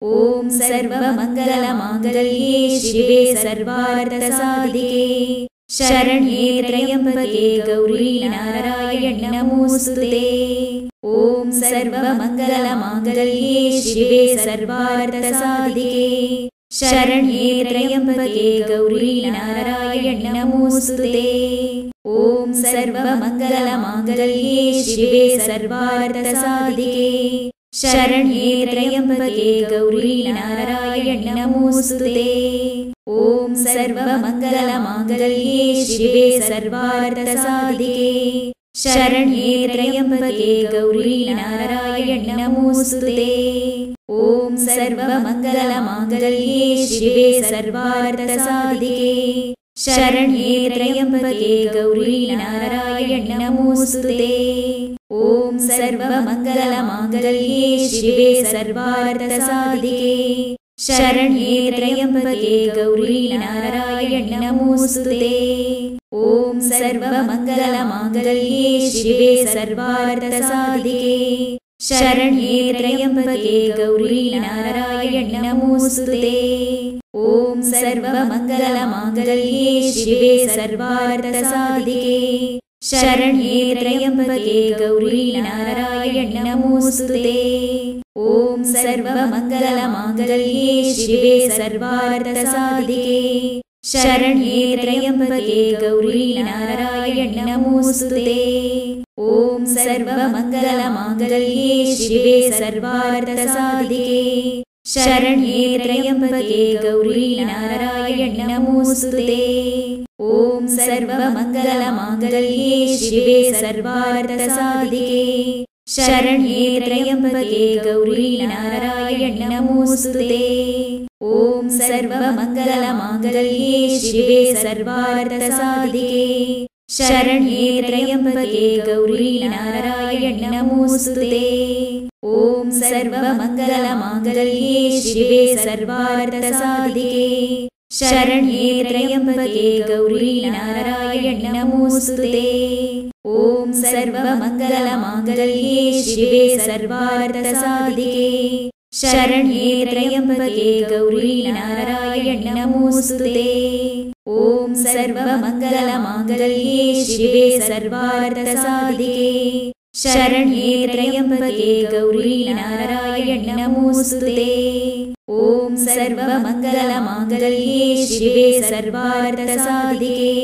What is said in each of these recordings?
Om ಸರ್ವಮಂಗಲಮಾಂಗಲ್ಯೇ ಶಿವೆ ಸರ್ವಾರ್ಥಸಾಧಿಕೆ ಶರಣ್ಯೇ ತ್ರ್ಯಂಬಕೆ Gauri Narayani ನಮೋಸ್ತುತೇ. Om ಸರ್ವಮಂಗಲಮಾಂಗಲ್ಯೇ ಶಿವೆ ಸರ್ವಾರ್ಥಸಾಧಿಕೆ ಶರಣ್ಯೇ ತ್ರ್ಯಂಬಕೆ Gauri Narayani ನಮೋಸ್ತುತೇ. Om ಸರ್ವಮಂಗಲಮಾಂಗಲ್ಯೇ ಶಿವೆ ಸರ್ವಾರ್ಥಸಾಧಿಕೆ ಶರಣ್ಯೇ ತ್ರ್ಯಂಬಕೆ Gauri Narayani ನಮೋಸ್ತುತೇ. Om ಸರ್ವಮಂಗಲಮಾಂಗಲ್ಯೇ ಶಿವೆ ಸರ್ವಾರ್ಥಸಾಧಿಕೆ ಶರಣ್ಯೇ ತ್ರ್ಯಂಬಕೆ Gauri Narayani ನಮೋಸ್ತುತೇ. Om ಸರ್ವಮಂಗಲಮಾಂಗಲ್ಯೇ ಶಿವೆ ಸರ್ವಾರ್ಥಸಾಧಿಕೆ ಶರಣ್ಯೇ ತ್ರ್ಯಂಬಕೆ Gauri Narayani ನಮೋಸ್ತುತೇ. Om ಸರ್ವಮಂಗಲಮಾಂಗಲ್ಯೇ ಶಿವೆ ಸರ್ವಾರ್ಥಸಾಧಿಕೆ ಶರಣ್ಯೇ ತ್ರ್ಯಂಬಕೆ Gauri Narayani ನಮೋಸ್ತುತೇ. Om ಸರ್ವಮಂಗಲಮಾಂಗಲ್ಯೇ ಶಿವೆ ಸರ್ವಾರ್ಥಸಾಧಿಕೆ ಶರಣ್ಯೇ ತ್ರ್ಯಂಬಕೆ Gauri Narayani ನಮೋಸ್ತುತೇ. Om ಸರ್ವಮಂಗಲಮಾಂಗಲ್ಯೇ ಶಿವೆ ಸರ್ವಾರ್ಥಸಾಧಿಕೆ ಶರಣ್ಯೇ ತ್ರ್ಯಂಬಕೆ Gauri Narayani ನಮೋಸ್ತುತೇ. Om ಸರ್ವಮಂಗಲಮಾಂಗಲ್ಯೇ ಶಿವೆ ಸರ್ವಾರ್ಥಸಾಧಿಕೆ ಶರಣ್ಯೇ ತ್ರ್ಯಂಬಕೆ Gauri Narayani ನಮೋಸ್ತುತೇ. Om ಸರ್ವಮಂಗಲಮಾಂಗಲ್ಯೇ ಶಿವೆ ಸರ್ವಾರ್ಥಸಾಧಿಕೆ ಶರಣ್ಯೇ ತ್ರ್ಯಂಬಕೆ Gauri Narayani ನಮೋಸ್ತುತೇ. Om ಸರ್ವಮಂಗಲಮಾಂಗಲ್ಯೇ ಶಿವೆ ಸರ್ವಾರ್ಥಸಾಧಿಕೆ ಶರಣ್ಯೇ ತ್ರ್ಯಂಬಕೆ Gauri Narayani ನಮೋಸ್ತುತೇ. Om ಸರ್ವಮಂಗಲಮಾಂಗಲ್ಯೇ ಶಿವೆ ಸರ್ವಾರ್ಥಸಾಧಿಕೆ ಶರಣ್ಯೇ ತ್ರ್ಯಂಬಕೆ Gauri Narayani ನಮೋಸ್ತುತೇ. Om ಸರ್ವಮಂಗಲಮಾಂಗಲ್ಯೇ ಶಿವೆ ಸರ್ವಾರ್ಥಸಾಧಿಕೆ ಶರಣ್ಯೇ ತ್ರ್ಯಂಬಕೆ Gauri Narayani ನಮೋಸ್ತುತೇ. Om ಸರ್ವಮಂಗಲಮಾಂಗಲ್ಯೇ ಶಿವೆ ಸರ್ವಾರ್ಥಸಾಧಿಕೆ ಶರಣ್ಯೇ ತ್ರ್ಯಂಬಕೆ Gauri Narayani ನಮೋಸ್ತುತೇ. Om ಸರ್ವಮಂಗಲಮಾಂಗಲ್ಯೇ ಶಿವೆ ಸರ್ವಾರ್ಥಸಾಧಿಕೆ ಶರಣ್ಯೇ ತ್ರ್ಯಂಬಕೆ Gauri Narayani ನಮೋಸ್ತುತೇ. Om ಸರ್ವಮಂಗಲಮಾಂಗಲ್ಯೇ ಶಿವೆ ಸರ್ವಾರ್ಥಸಾಧಿಕೆ ಶರಣ್ಯೇ ತ್ರ್ಯಂಬಕೆ Gauri Narayani ನಮೋಸ್ತುತೇ. Om ಸರ್ವಮಂಗಲಮಾಂಗಲ್ಯೇ ಶಿವೆ ಸರ್ವಾರ್ಥಸಾಧಿಕೆ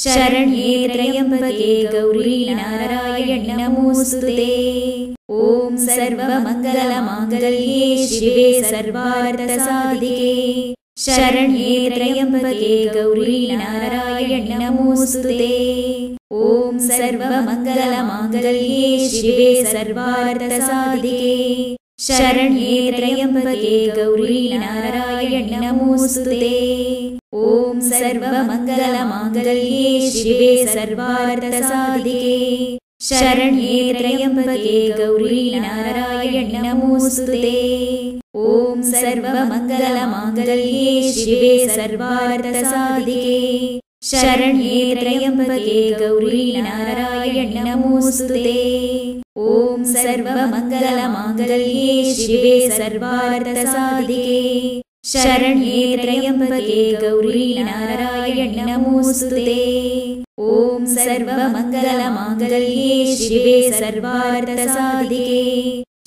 ಶರಣ್ಯೇ ತ್ರ್ಯಂಬಕೆ Gauri Narayani ನಮೋಸ್ತುತೇ. Om ಸರ್ವಮಂಗಲಮಾಂಗಲ್ಯೇ ಶಿವೆ ಸರ್ವಾರ್ಥಸಾಧಿಕೆ ಶರಣ್ಯೇ ತ್ರ್ಯಂಬಕೆ Gauri Narayani ನಮೋಸ್ತುತೇ. Om ಸರ್ವಮಂಗಲಮಾಂಗಲ್ಯೇ ಶಿವೆ ಸರ್ವಾರ್ಥಸಾಧಿಕೆ ಶರಣ್ಯೇ ತ್ರ್ಯಂಬಕೆ Gauri Narayani ನಮೋಸ್ತುತೇ. Om ಸರ್ವಮಂಗಲಮಾಂಗಲ್ಯೇ ಶಿವೆ ಸರ್ವಾರ್ಥಸಾಧಿಕೆ ಶರಣ್ಯೇ ತ್ರ್ಯಂಬಕೆ Gauri Narayani ನಮೋಸ್ತುತೇ. Om ಸರ್ವಮಂಗಲಮಾಂಗಲ್ಯೇ ಶಿವೆ ಸರ್ವಾರ್ಥಸಾಧಿಕೆ ಶರಣ್ಯೇ ತ್ರ್ಯಂಬಕೆ Gauri Narayani ನಮೋಸ್ತುತೇ. Om ಸರ್ವಮಂಗಲಮಾಂಗಲ್ಯೇ ಶಿವೆ ಸರ್ವಾರ್ಥಸಾಧಿಕೆ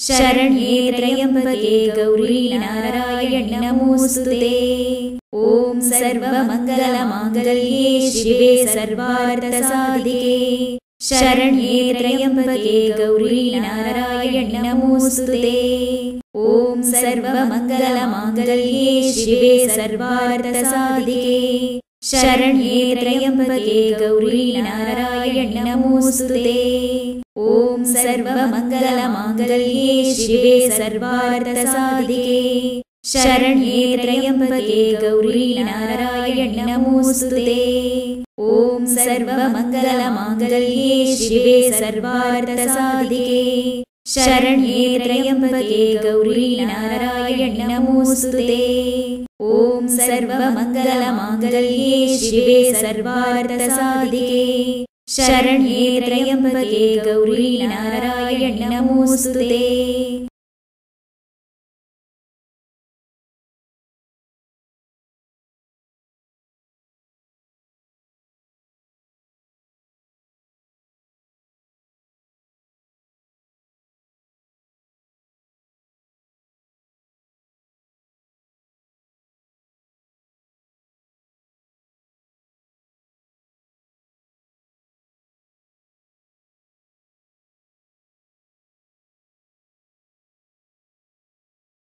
ಶರಣ್ಯೇ ತ್ರ್ಯಂಬಕೆ Gauri Narayani ನಮೋಸ್ತುತೇ. Om ಸರ್ವಮಂಗಲಮಾಂಗಲ್ಯೇ ಶಿವೆ ಸರ್ವಾರ್ಥಸಾಧಿಕೆ ಶರಣ್ಯೇ ತ್ರ್ಯಂಬಕೆ Gauri Narayani ನಮೋಸ್ತುತೇ. Om ಸರ್ವಮಂಗಲಮಾಂಗಲ್ಯೇ ಶಿವೆ ಸರ್ವಾರ್ಥಸಾಧಿಕೆ ಶರಣ್ಯೇ ತ್ರ್ಯಂಬಕೆ Gauri Narayani ನಮೋಸ್ತುತೇ. Om ಸರ್ವಮಂಗಲಮಾಂಗಲ್ಯೇ ಶಿವೆ ಸರ್ವಾರ್ಥಸಾಧಿಕೆ ಶರಣ್ಯೇ ತ್ರ್ಯಂಬಕೆ Gauri Narayani ನಮೋಸ್ತುತೇ. Om ಸರ್ವಮಂಗಲಮಾಂಗಲ್ಯೇ ಶಿವೆ ಸರ್ವಾರ್ಥಸಾಧಿಕೆ ಶರಣ್ಯೇ ತ್ರ್ಯಂಬಕೆ Gauri Narayani ನಮೋಸ್ತುತೇ. Om ಸರ್ವಮಂಗಲಮಾಂಗಲ್ಯೇ ಶಿವೆ ಸರ್ವಾರ್ಥಸಾಧಿಕೆ ಶರಣ್ಯೇ ತ್ರ್ಯಂಬಕೆ Gauri Narayani ನಮೋಸ್ತುತೇ.